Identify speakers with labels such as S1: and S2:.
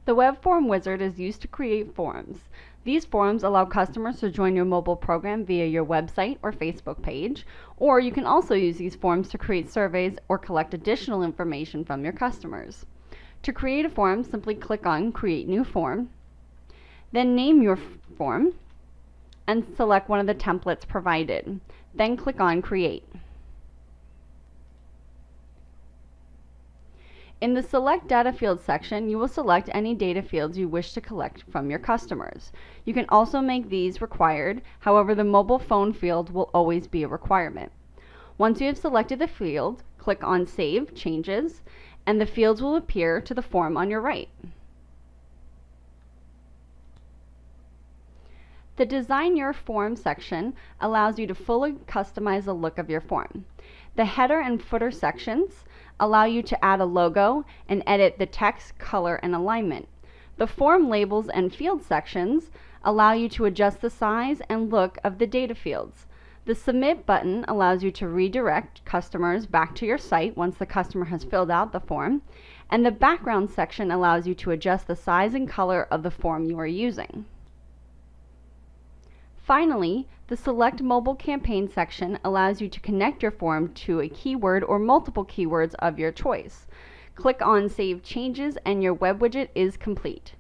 S1: The Web Form Wizard is used to create forms. These forms allow customers to join your mobile program via your website or Facebook page, or you can also use these forms to create surveys or collect additional information from your customers. To create a form, simply click on Create New Form, then name your form, and select one of the templates provided. Then click on Create. In the Select Data Fields section, you will select any data fields you wish to collect from your customers. You can also make these required, however the mobile phone field will always be a requirement. Once you have selected the field, click on Save Changes, and the fields will appear to the form on your right. The Design Your Form section allows you to fully customize the look of your form. The header and footer sections allow you to add a logo and edit the text, color, and alignment. The form labels and field sections allow you to adjust the size and look of the data fields. The Submit button allows you to redirect customers back to your site once the customer has filled out the form, and the Background section allows you to adjust the size and color of the form you are using. Finally, the Select Mobile Campaign section allows you to connect your form to a keyword or multiple keywords of your choice. Click on Save Changes and your web widget is complete.